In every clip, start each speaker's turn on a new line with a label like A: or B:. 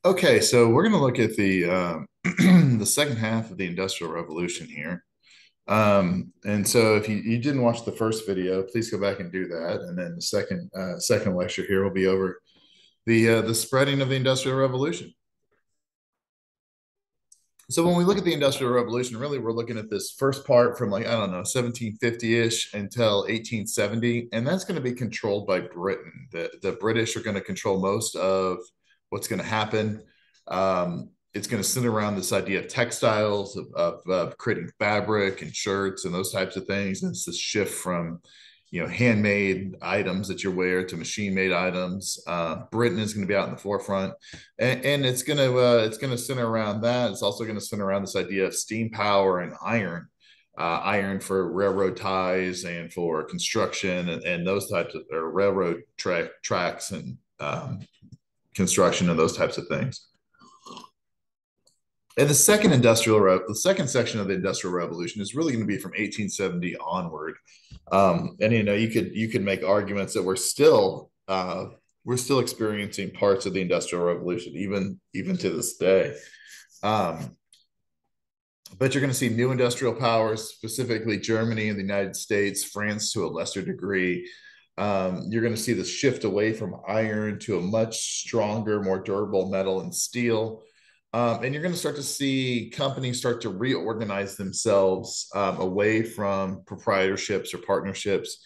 A: Okay, so we're going to look at the the second half of the Industrial Revolution here. And so if you didn't watch the first video, please go back and do that. And then the second lecture here will be over the spreading of the Industrial Revolution. So when we look at the Industrial Revolution, really we're looking at this first part from like, I don't know, 1750-ish until 1870, and that's going to be controlled by Britain. The British are going to control most of what's going to happen. It's going to center around this idea of textiles, of creating fabric and shirts and those types of things. And it's this shift from handmade items that you wear to machine made items. Britain is going to be out in the forefront, and it's going to center around that. It's also going to center around this idea of steam power and iron. Iron for railroad ties and for construction and those types of or railroad tracks and construction and those types of things. And the second section of the Industrial Revolution is really going to be from 1870 onward. And you could make arguments that we're still experiencing parts of the Industrial Revolution even to this day. Um, but you're going to see new industrial powers, specifically Germany and the United States, France to a lesser degree. You're going to see the shift away from iron to a much stronger, more durable metal and steel. And you're going to start to see companies start to reorganize themselves away from proprietorships or partnerships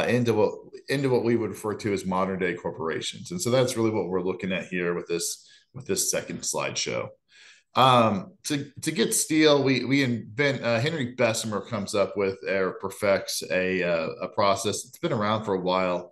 A: into what we would refer to as modern day corporations. And so that's really what we're looking at here with this second slideshow. To get steel, we invent Henry Bessemer comes up with or perfects a process that's been around for a while,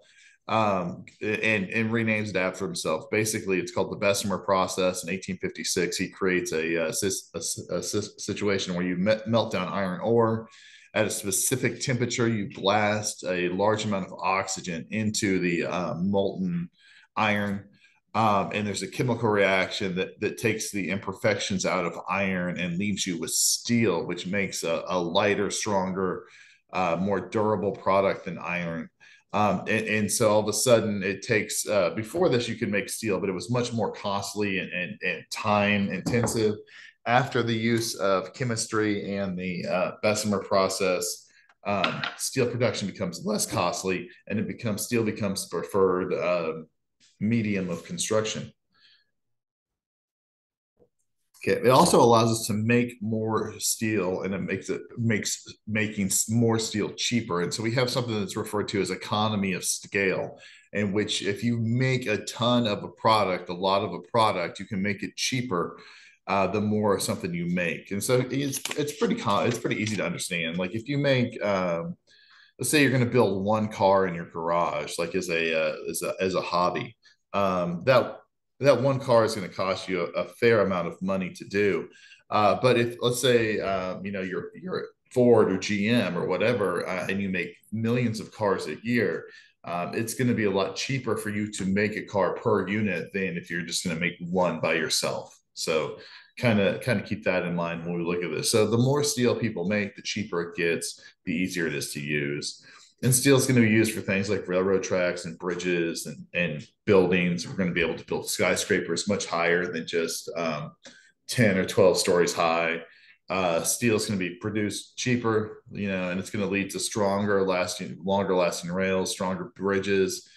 A: and renames it after himself. Basically, it's called the Bessemer process. In 1856, he creates a situation where you melt down iron ore at a specific temperature. You blast a large amount of oxygen into the molten iron, and there's a chemical reaction that takes the imperfections out of iron and leaves you with steel, which makes a lighter, stronger, more durable product than iron. And so all of a sudden it takes before this you could make steel, but it was much more costly and time intensive. After the use of chemistry and the Bessemer process, steel production becomes less costly, and steel becomes preferred medium of construction. Okay. It also allows us to make more steel, and it makes making more steel cheaper. And so we have something that's referred to as economy of scale, in which if you make a ton of a product, a lot of a product, you can make it cheaper the more something you make. And so it's pretty easy to understand. Like if you make let's say you're going to build one car in your garage, like as a hobby. That one car is going to cost you a fair amount of money to do. But if let's say you're Ford or GM or whatever, and you make millions of cars a year, it's going to be a lot cheaper for you to make a car per unit than if you're just going to make one by yourself. So kind of keep that in mind when we look at this. So the more steel people make, the cheaper it gets, the easier it is to use. And steel is going to be used for things like railroad tracks and bridges and buildings. We're going to be able to build skyscrapers much higher than just 10 or 12 stories high. Steel is going to be produced cheaper, and it's going to lead to longer lasting rails, stronger bridges,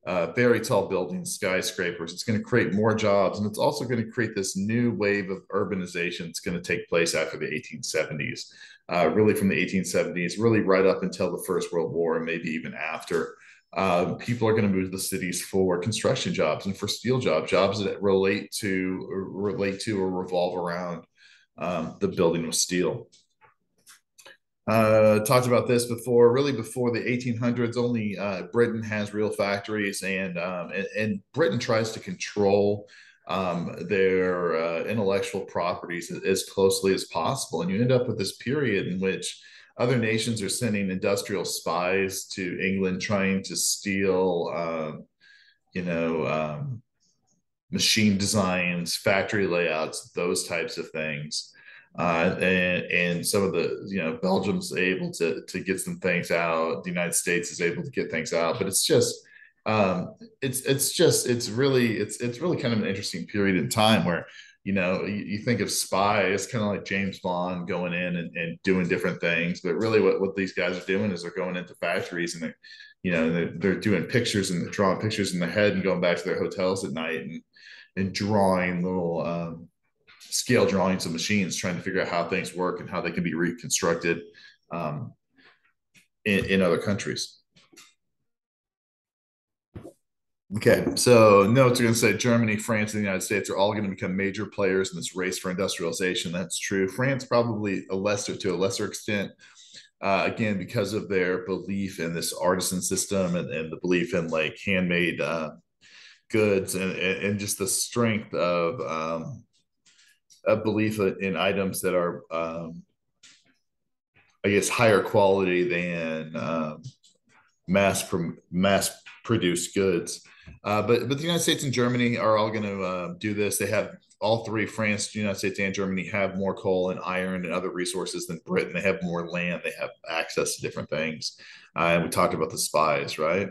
A: very tall buildings, skyscrapers. It's going to create more jobs, and it's also going to create this new wave of urbanization that's going to take place after the 1870s. Really, from the 1870s, really right up until the First World War, and maybe even after. People are going to move to the cities for construction jobs and for steel jobs that relate to or revolve around the building of steel. Talked about this before. Really, before the 1800s, only Britain has real factories, and Britain tries to control their intellectual properties as closely as possible. And you end up with this period in which other nations are sending industrial spies to England, trying to steal, you know, machine designs, factory layouts, those types of things. And some of the Belgium's able to get some things out. The United States is able to get things out, but it's just It's really kind of an interesting period in time where you think of spy as kind of like James Bond going in and doing different things, but really what these guys are doing is they're going into factories and they're doing pictures and they're drawing pictures in their head and going back to their hotels at night and drawing little scale drawings of machines, trying to figure out how things work and how they can be reconstructed um, in other countries. Okay, so notes are going to say Germany, France, and the United States are all going to become major players in this race for industrialization. That's true. France probably to a lesser extent, again because of their belief in this artisan system and the belief in like handmade goods and just the strength of a belief in items that are, I guess, higher quality than mass produced goods. But the United States and Germany are all going to do this. They have all three, France, the United States, and Germany, have more coal and iron and other resources than Britain. They have more land. They have access to different things. And we talked about the spies, right?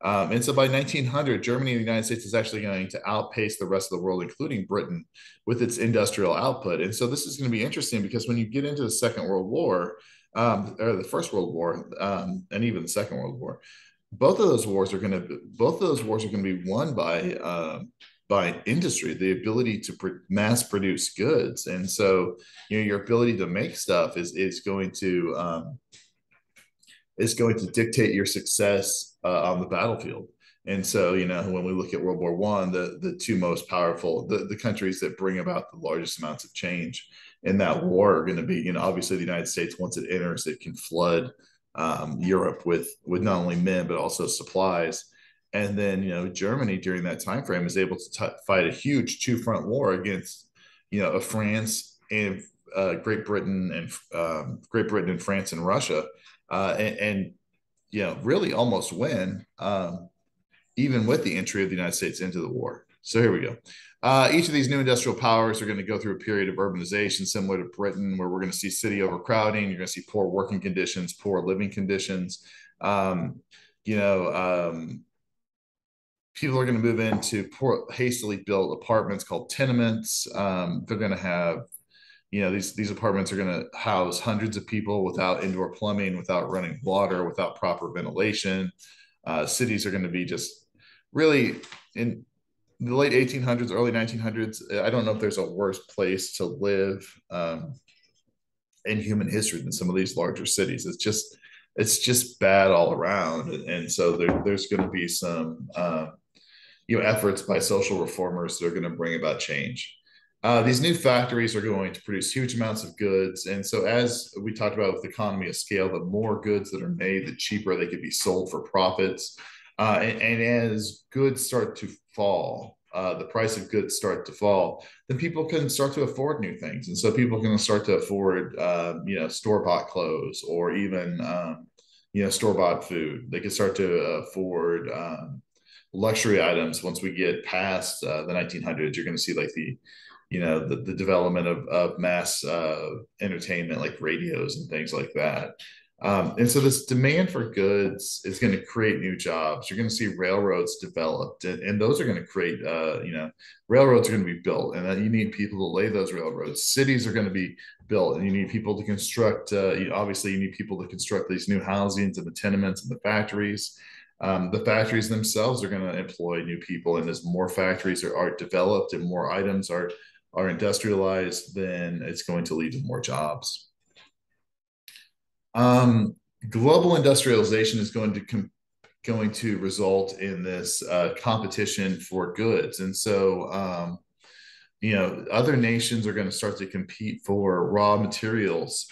A: And so by 1900, Germany and the United States is actually going to outpace the rest of the world, including Britain, with its industrial output. And so this is going to be interesting because when you get into the Second World War, or the First World War, and even the Second World War, both of those wars are going to be won by industry, the ability to mass produce goods, and so your ability to make stuff is going to dictate your success on the battlefield. And so, when we look at World War One, the two most powerful, the countries that bring about the largest amounts of change in that war are going to be, obviously the United States. Once it enters, it can flood Europe with not only men but also supplies. And then, Germany during that time frame is able to fight a huge two-front war against, France and Great Britain and France and Russia, and really almost win, even with the entry of the United States into the war. So here we go. Each of these new industrial powers are going to go through a period of urbanization similar to Britain, where we're going to see city overcrowding. You're going to see poor working conditions, poor living conditions. Um, you know, um, People are going to move into poor, hastily built apartments called tenements. They're going to have these apartments are going to house hundreds of people without indoor plumbing, without running water, without proper ventilation. Cities are going to be just really in the late 1800s, early 1900s. I don't know if there's a worse place to live in human history than some of these larger cities. It's just bad all around, and so there's going to be some efforts by social reformers that are going to bring about change. These new factories are going to produce huge amounts of goods. And so, as we talked about with economy of scale, the more goods that are made, the cheaper they could be sold for profits. And as goods start to fall, the price of goods start to fall, then people can start to afford new things. And so people can start to afford, store-bought clothes or even, store-bought food. They can start to afford luxury items. Once we get past the 1900s, you're going to see like the development of mass entertainment like radios and things like that. And so this demand for goods is going to create new jobs. You're going to see railroads developed, and those are going to create, railroads are going to be built, and then you need people to lay those railroads. Cities are going to be built, and you need people to construct. Obviously, you need people to construct these new housings and the tenements and the factories. The factories themselves are going to employ new people, and as more factories are developed and more items are industrialized, then it's going to lead to more jobs. Um, Global industrialization is going to result in this competition for goods, and so other nations are going to start to compete for raw materials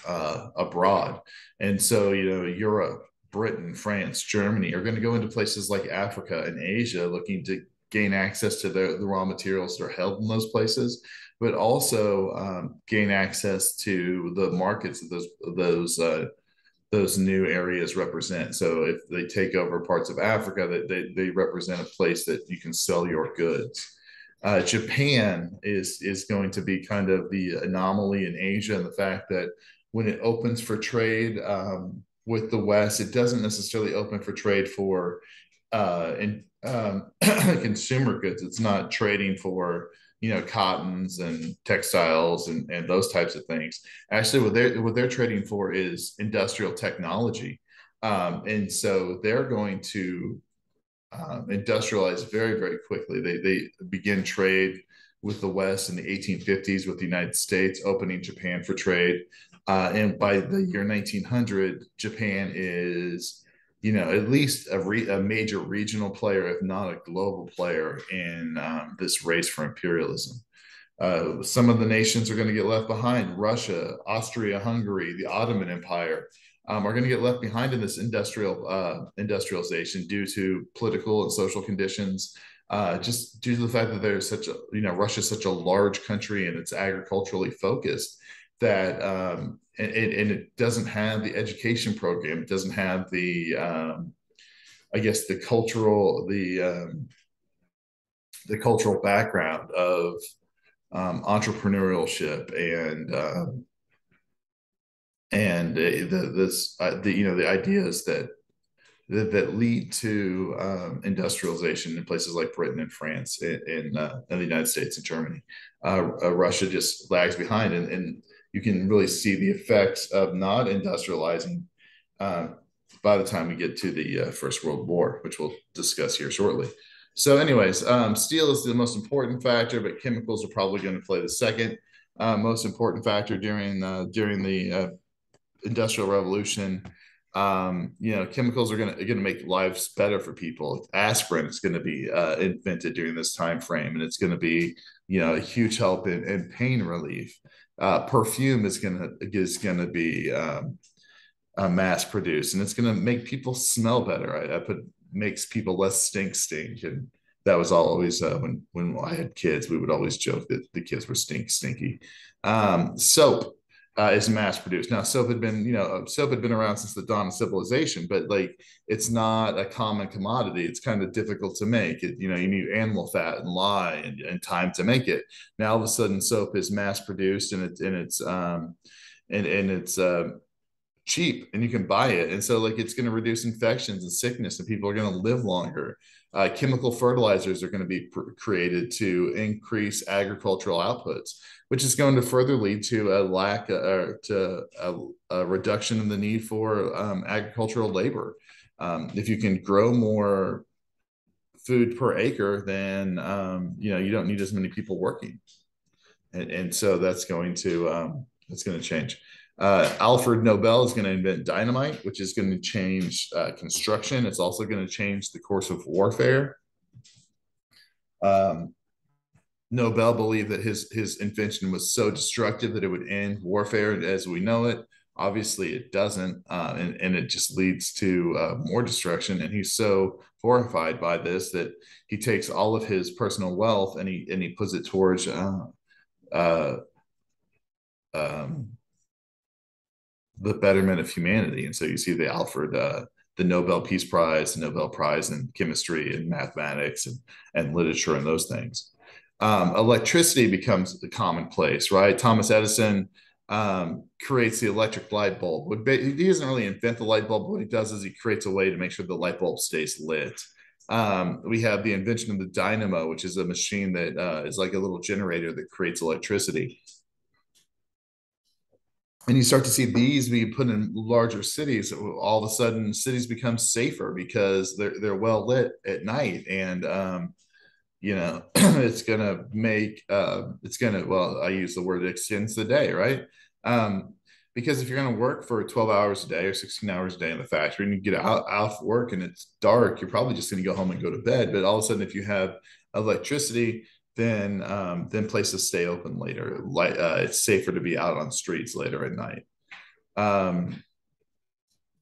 A: abroad, and so Europe, Britain, France, Germany are going to go into places like Africa and Asia looking to gain access to the raw materials that are held in those places, but also gain access to the markets that those new areas represent. So if they take over parts of Africa, that they represent a place that you can sell your goods. Japan is going to be kind of the anomaly in Asia, and the fact that when it opens for trade with the West, it doesn't necessarily open for trade for in consumer goods. It's not trading for cottons and textiles and those types of things. Actually, what they're trading for is industrial technology, and so they're going to industrialize very, very quickly. They begin trade with the West in the 1850s with the United States, opening Japan for trade. And by the year 1900, Japan is, at least a major regional player, if not a global player, in this race for imperialism. Some of the nations are going to get left behind. Russia, Austria, Hungary, the Ottoman Empire are going to get left behind in this industrialization due to political and social conditions. Just due to the fact that there's such a, Russia's such a large country and it's agriculturally focused that, and it doesn't have the education program. It doesn't have I guess, the cultural background of entrepreneurship and the ideas that lead to industrialization in places like Britain and France and the United States and Germany. Russia just lags behind, and you can really see the effects of not industrializing uh, by the time we get to the First World War, which we'll discuss here shortly. So, anyways, steel is the most important factor, but chemicals are probably going to play the second most important factor during the Industrial Revolution. Chemicals are going to make lives better for people. Aspirin is going to be invented during this time frame, and it's going to be a huge help in pain relief. Perfume is going to be mass produced, and it's going to make people smell better. I put makes people less stink, and that was always when I had kids, we would always joke that the kids were stinky. Soap is mass produced. Now, soap had been around since the dawn of civilization, but like it's not a common commodity. It's kind of difficult to make. You need animal fat and lye and time to make it. Now, all of a sudden, soap is mass produced, and it's cheap, and you can buy it, and so like it's going to reduce infections and sickness, and people are going to live longer. Chemical fertilizers are going to be created to increase agricultural outputs, which is going to further lead to a reduction in the need for agricultural labor. If you can grow more food per acre, then you don't need as many people working, and so that's going to change. Alfred Nobel is going to invent dynamite, which is going to change construction. It's also going to change the course of warfare. Um, Nobel believed that his invention was so destructive that it would end warfare as we know it. Obviously, it doesn't, and it just leads to more destruction. And he's so horrified by this that he takes all of his personal wealth and he puts it towards uh, um, the betterment of humanity. And so you see the Nobel Peace Prize, the Nobel Prize in chemistry and mathematics and literature and those things. Electricity becomes the commonplace, right? Thomas Edison creates the electric light bulb. He doesn't really invent the light bulb. What he does is he creates a way to make sure the light bulb stays lit. We have the invention of the dynamo, which is a machine that is like a little generator that creates electricity. And you start to see these be put in larger cities. All of a sudden, cities become safer because they're well lit at night, and well, I use the word extends the day, right? Um, because if you're going to work for 12 hours a day or 16 hours a day in the factory and you get out of work and it's dark, you're probably just going to go home and go to bed. But all of a sudden, if you have electricity, then places stay open later. It's safer to be out on streets later at night. Um,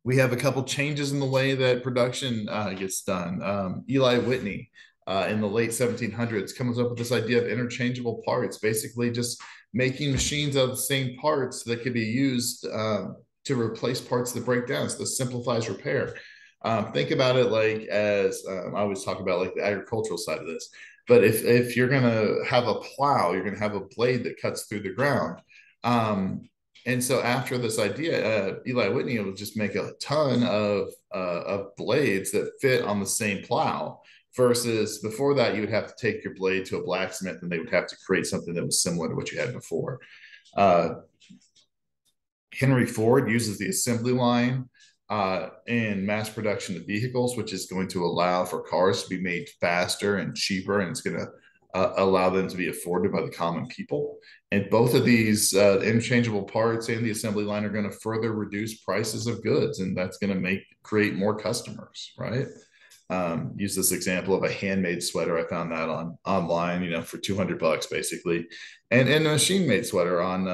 A: we have a couple changes in the way that production gets done. Eli Whitney in the late 1700s comes up with this idea of interchangeable parts, basically just making machines out of the same parts that could be used to replace parts that break down. So this simplifies repair. Think about it like as I always talk about like the agricultural side of this. But if you're going to have a plow, you're going to have a blade that cuts through the ground. Um, And so after this idea, Eli Whitney would just make a ton of blades that fit on the same plow. Versus before that, you would have to take your blade to a blacksmith, and they would have to create something that was similar to what you had before. Uh, Henry Ford uses the assembly line in mass production of vehicles, which is going to allow for cars to be made faster and cheaper, and it's going to allow them to be afforded by the common people. And both of these interchangeable parts and the assembly line are going to further reduce prices of goods, and that's going to create more customers, right? Use this example of a handmade sweater. I found that online, for $200 basically, and a machine made sweater on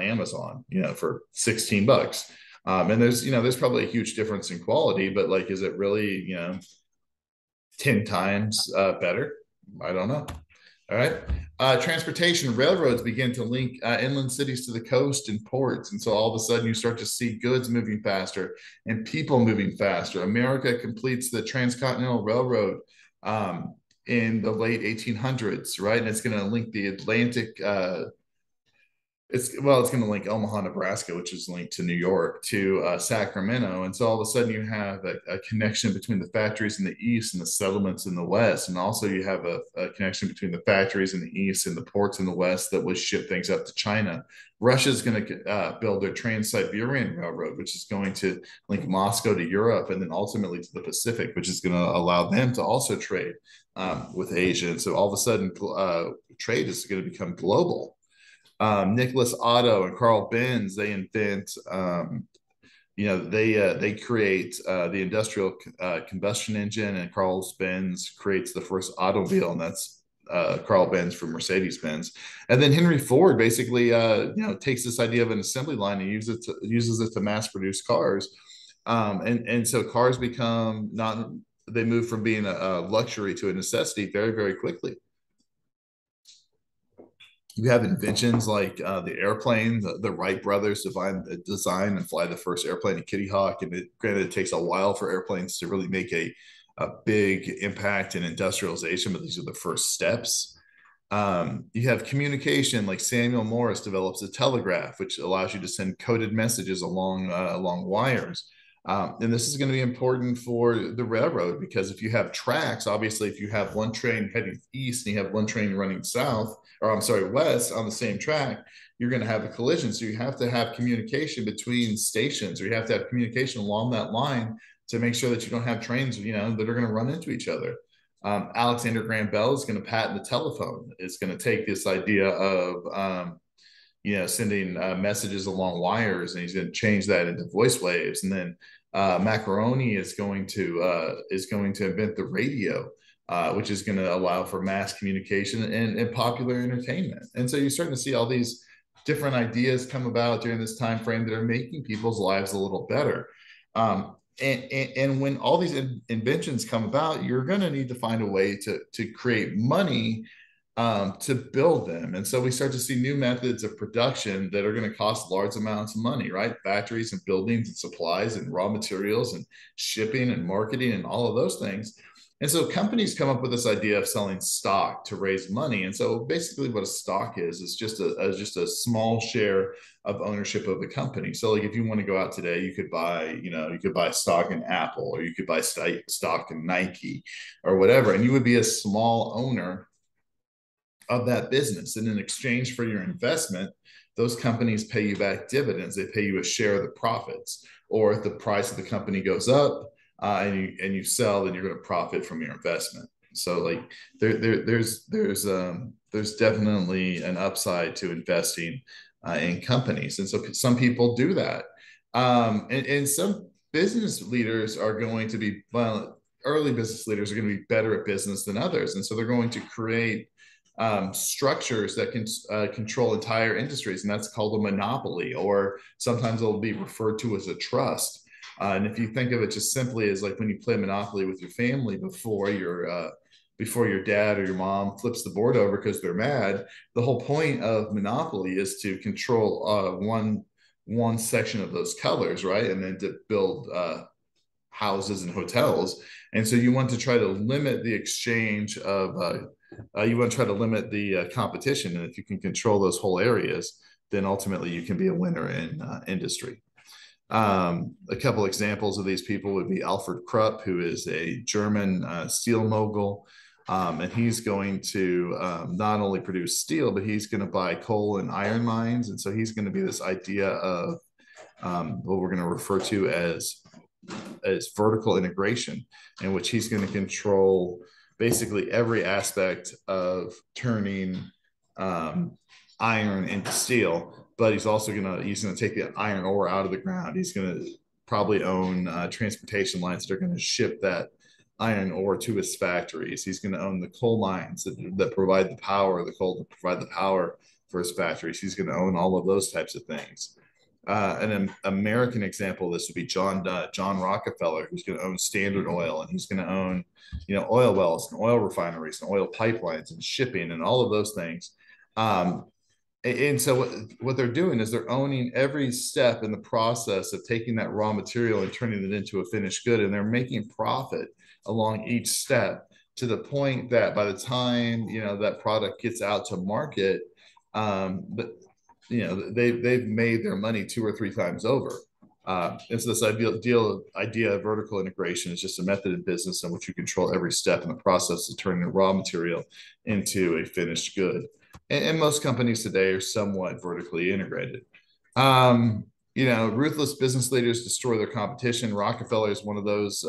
A: Amazon, for $16. And there's probably a huge difference in quality, but like, is it really, 10 times better? I don't know. All right. Transportation railroads begin to link inland cities to the coast and ports. And so all of a sudden you start to see goods moving faster and people moving faster. America completes the Transcontinental Railroad in the late 1800s, right? And it's going to link the Atlantic it's going to link Omaha, Nebraska, which is linked to New York, to Sacramento, and so all of a sudden you have a connection between the factories in the east and the settlements in the west, and also you have a connection between the factories in the east and the ports in the west that would ship things up to China. Russia's going to build their Trans-Siberian Railroad, which is going to link Moscow to Europe and then ultimately to the Pacific, which is going to allow them to also trade with Asia. And so all of a sudden, trade is going to become global. Nicholas Otto and Carl Benz, they invent, they create the industrial combustion engine, and Carl Benz creates the first automobile, and that's Carl Benz from Mercedes-Benz. And then Henry Ford basically, takes this idea of an assembly line and uses it to mass produce cars. And so cars they move from being a luxury to a necessity very, very quickly. You have inventions like the airplane. The Wright brothers design and fly the first airplane, a Kitty Hawk. And granted, it takes a while for airplanes to really make a big impact in industrialization, but these are the first steps. You have communication, like Samuel Morse develops a telegraph, which allows you to send coded messages along wires. And this is going to be important for the railroad, because if you have tracks, obviously, if you have one train heading east and you have one train running west on the same track, you're going to have a collision. So you have to have communication between stations, or you have to have communication along that line to make sure that you don't have trains, that are going to run into each other. Alexander Graham Bell is going to patent the telephone. It's going to take this idea of sending messages along wires, and he's going to change that into voice waves. And then Macaroni is going to invent the radio, which is going to allow for mass communication and popular entertainment. And so you're starting to see all these different ideas come about during this time frame that are making people's lives a little better. And when all these inventions come about, you're going to need to find a way to create money to build them. And so we start to see new methods of production that are going to cost large amounts of money, right? Factories and buildings and supplies and raw materials and shipping and marketing and all of those things. And so companies come up with this idea of selling stock to raise money. And so basically what a stock is just a small share of ownership of the company. So like if you want to go out today, you could buy stock in Apple, or you could buy stock in Nike or whatever, and you would be a small owner of that business. And in exchange for your investment, those companies pay you back dividends. They pay you a share of the profits. Or if the price of the company goes up and you sell, then you're going to profit from your investment. So like there's definitely an upside to investing in companies. And so some people do that. And some business leaders are going to be, early business leaders are going to be better at business than others. And so they're going to create structures that can control entire industries, and that's called a monopoly, or sometimes it'll be referred to as a trust. And if you think of it just simply as like when you play Monopoly with your family before your dad or your mom flips the board over because they're mad, the whole point of Monopoly is to control one section of those colors, right? And then to build houses and hotels. And so you want to try to limit the exchange of you want to try to limit the competition. And if you can control those whole areas, then ultimately you can be a winner in industry. A couple examples of these people would be Alfred Krupp, who is a German steel mogul. And he's going to not only produce steel, but he's going to buy coal and iron mines. And so he's going to be this idea of what we're going to refer to as vertical integration, in which he's going to control basically every aspect of turning iron into steel. But he's also he's gonna take the iron ore out of the ground. He's going to probably own transportation lines that are going to ship that iron ore to his factories. He's going to own the coal mines that provide the power, the coal to provide the power for his factories. He's going to own all of those types of things. An American example of this would be John Rockefeller, who's going to own Standard Oil, and he's going to own, oil wells and oil refineries and oil pipelines and shipping and all of those things. And so what they're doing is they're owning every step in the process of taking that raw material and turning it into a finished good, and they're making profit along each step to the point that by the time that product gets out to market, but they've made their money 2 or 3 times over. And so this idea of vertical integration is just a method in business in which you control every step in the process of turning the raw material into a finished good. And most companies today are somewhat vertically integrated. Ruthless business leaders destroy their competition. Rockefeller is one of those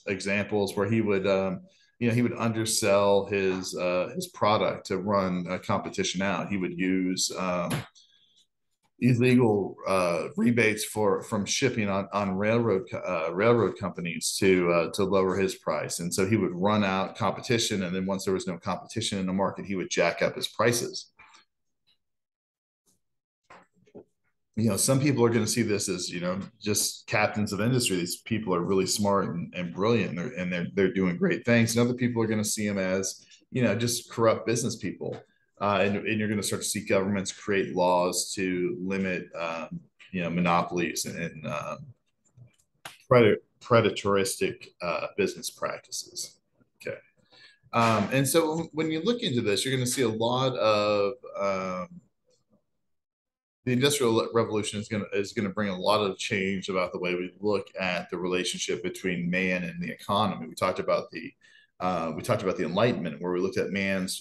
A: examples where he would he would undersell his product to run a competition out. He would use illegal rebates from shipping on railroad companies to lower his price, and so he would run out competition. And then once there was no competition in the market, he would jack up his prices. Some people are going to see this as just captains of industry. These people are really smart and brilliant, and they're doing great things. And other people are going to see them as just corrupt business people. And you're going to start to see governments create laws to limit, monopolies and predatoristic business practices. Okay. And so when you look into this, you're going to see a lot of the Industrial Revolution is going to bring a lot of change about the way we look at the relationship between man and the economy. We talked about the Enlightenment, where we looked at man's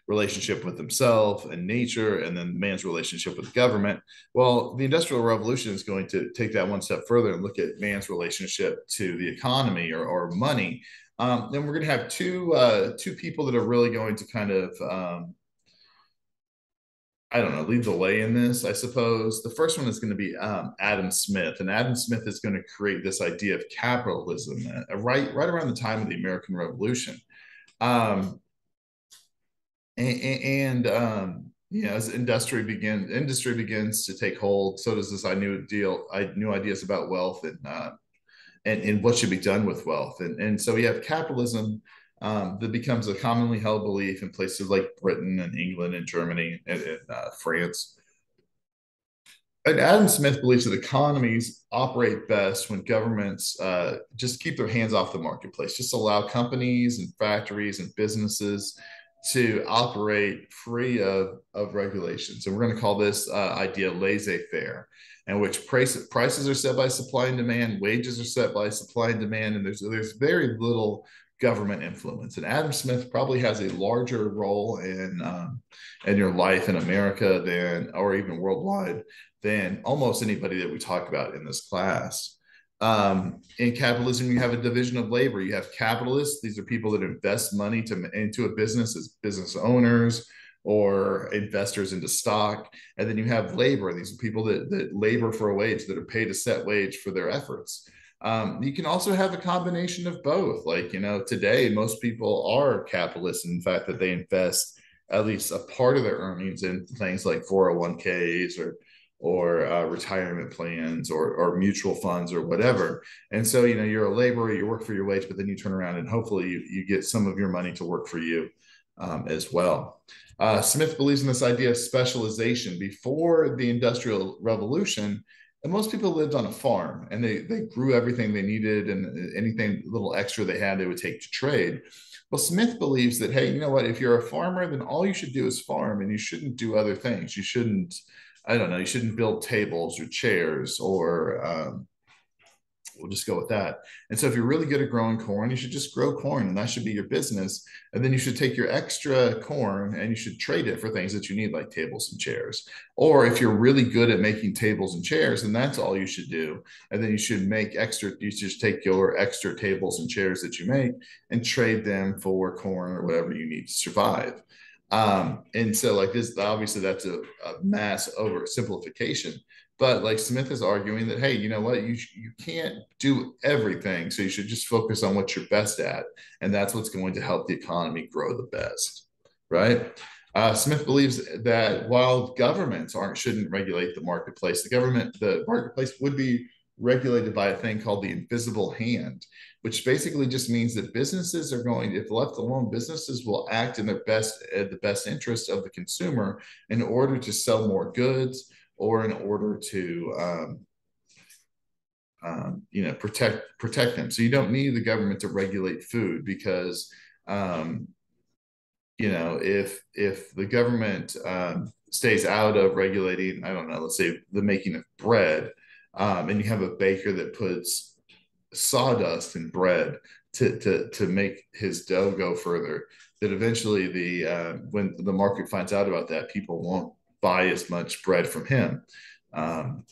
A: relationship with himself and nature, and then man's relationship with government. Well, the Industrial Revolution is going to take that one step further and look at man's relationship to the economy or money. Then we're going to have two people that are really going to kind of lead the way in this, I suppose. The first one is going to be Adam Smith, and Adam Smith is going to create this idea of capitalism right around the time of the American Revolution. As industry begins to take hold, so does this new ideas about wealth and what should be done with wealth. And so we have capitalism that becomes a commonly held belief in places like Britain and England and Germany and France. And Adam Smith believes that economies operate best when governments just keep their hands off the marketplace, just allow companies and factories and businesses to operate free of regulations. And we're going to call this idea laissez-faire, in which prices are set by supply and demand, wages are set by supply and demand, and there's very little government influence. And Adam Smith probably has a larger role in your life in America or even worldwide, than almost anybody that we talk about in this class. In capitalism, you have a division of labor. You have capitalists. These are people that invest money into a business as business owners or investors into stock. And then you have labor. These are people that labor for a wage, that are paid a set wage for their efforts. You can also have a combination of both. Like, today, most people are capitalists in the fact that they invest at least a part of their earnings in things like 401ks or retirement plans or mutual funds or whatever. And so, you're a laborer, you work for your wage, but then you turn around and hopefully you get some of your money to work for you as well. Smith believes in this idea of specialization. Before the Industrial Revolution, And most people lived on a farm, and they grew everything they needed, and anything little extra they had, they would take to trade. Well, Smith believes that, hey, you know what? If you're a farmer, then all you should do is farm, and you shouldn't do other things. You shouldn't, I don't know, you shouldn't build tables or chairs, or we'll just go with that. And so if you're really good at growing corn, you should just grow corn, and that should be your business. And then you should take your extra corn and you should trade it for things that you need, like tables and chairs. Or if you're really good at making tables and chairs, then that's all you should do. And then you should make extra, you should just take your extra tables and chairs that you make and trade them for corn or whatever you need to survive. And so like this, obviously that's a mass oversimplification, but like Smith is arguing that, hey, you know what, you can't do everything, so you should just focus on what you're best at, and that's what's going to help the economy grow the best, right? Smith believes that while governments aren't shouldn't regulate the marketplace would be regulated by a thing called the invisible hand, which basically just means that businesses are going, if left alone, businesses will act in the best interest of the consumer in order to sell more goods, or in order to protect them. So you don't need the government to regulate food, because if the government stays out of regulating, I don't know, let's say the making of bread, and you have a baker that puts sawdust in bread to make his dough go further, that eventually when the market finds out about that, people won't buy as much bread from him. Um,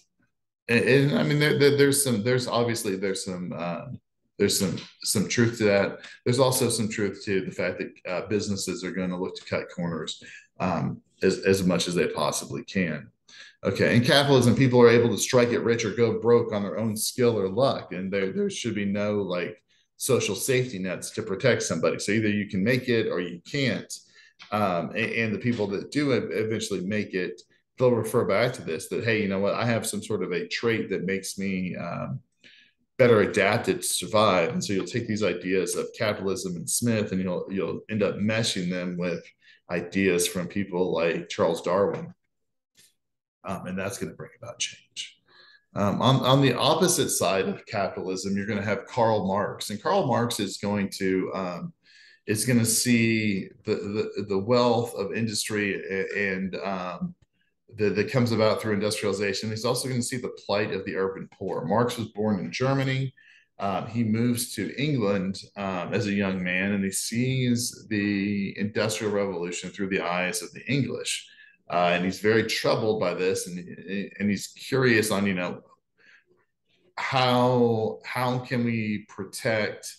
A: and I mean, there's some truth to that. There's also some truth to the fact that businesses are going to look to cut corners as much as they possibly can. Okay, in capitalism, people are able to strike it rich or go broke on their own skill or luck, and there should be no like social safety nets to protect somebody. So either you can make it or you can't. And the people that do eventually make it, they'll refer back to this, that, hey, you know what, I have some sort of a trait that makes me better adapted to survive. And so you'll take these ideas of capitalism and Smith, and you'll end up meshing them with ideas from people like Charles Darwin, and that's going to bring about change. On the opposite side of capitalism, you're going to have Karl Marx, and Karl Marx is going to see the wealth of industry and that comes about through industrialization. He's also going to see the plight of the urban poor. Marx was born in Germany. He moves to England as a young man, and he sees the Industrial Revolution through the eyes of the English. And he's very troubled by this, and he's curious on, how can we protect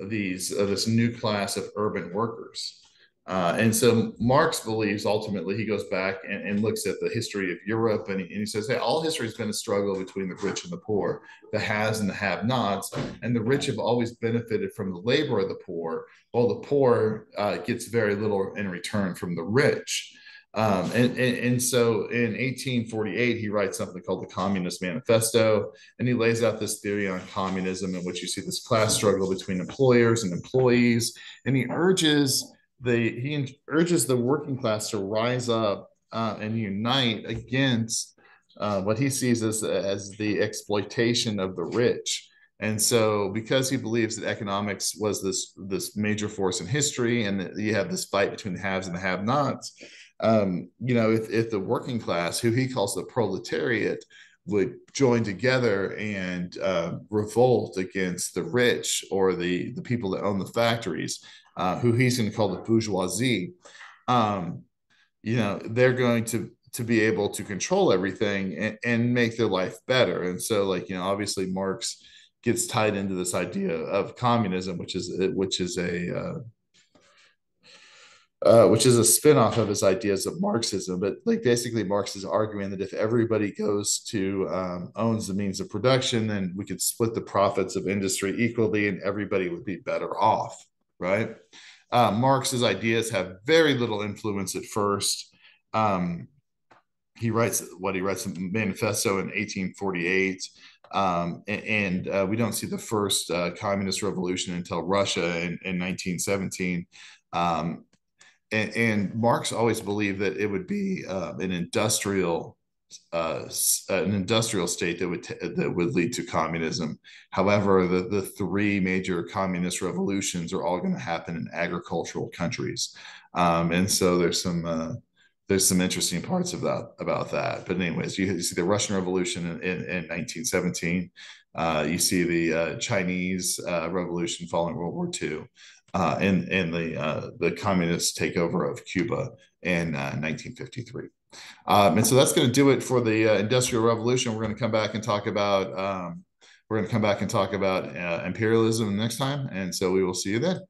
A: this new class of urban workers. And so Marx believes, ultimately, he goes back and looks at the history of Europe, and he says, hey, all history has been a struggle between the rich and the poor, the haves and the have-nots, and the rich have always benefited from the labor of the poor, while the poor gets very little in return from the rich. And so in 1848, he writes something called the Communist Manifesto, and he lays out this theory on communism, in which you see this class struggle between employers and employees, and he urges the working class to rise up and unite against what he sees as the exploitation of the rich. And so, because he believes that economics was this major force in history, and that you have this fight between the haves and the have-nots, if the working class, who he calls the proletariat, would join together and revolt against the rich, or the people that own the factories, who he's going to call the bourgeoisie, they're going to be able to control everything and make their life better. And so, obviously Marx gets tied into this idea of communism, which is a spinoff of his ideas of Marxism. But basically, Marx is arguing that if everybody goes to owns the means of production, then we could split the profits of industry equally, and everybody would be better off, right? Marx's ideas have very little influence at first. He writes a manifesto in 1848. And we don't see the first communist revolution until Russia in 1917. And Marx always believed that it would be an industrial an industrial state that would lead to communism. However, the three major communist revolutions are all going to happen in agricultural countries, and so there's some interesting parts about that. But anyways, you see the Russian Revolution in 1917. You see the Chinese Revolution following World War II, and the communist takeover of Cuba in 1953. And so that's going to do it for the Industrial Revolution. We're going to come back and talk about imperialism next time, and so we will see you then.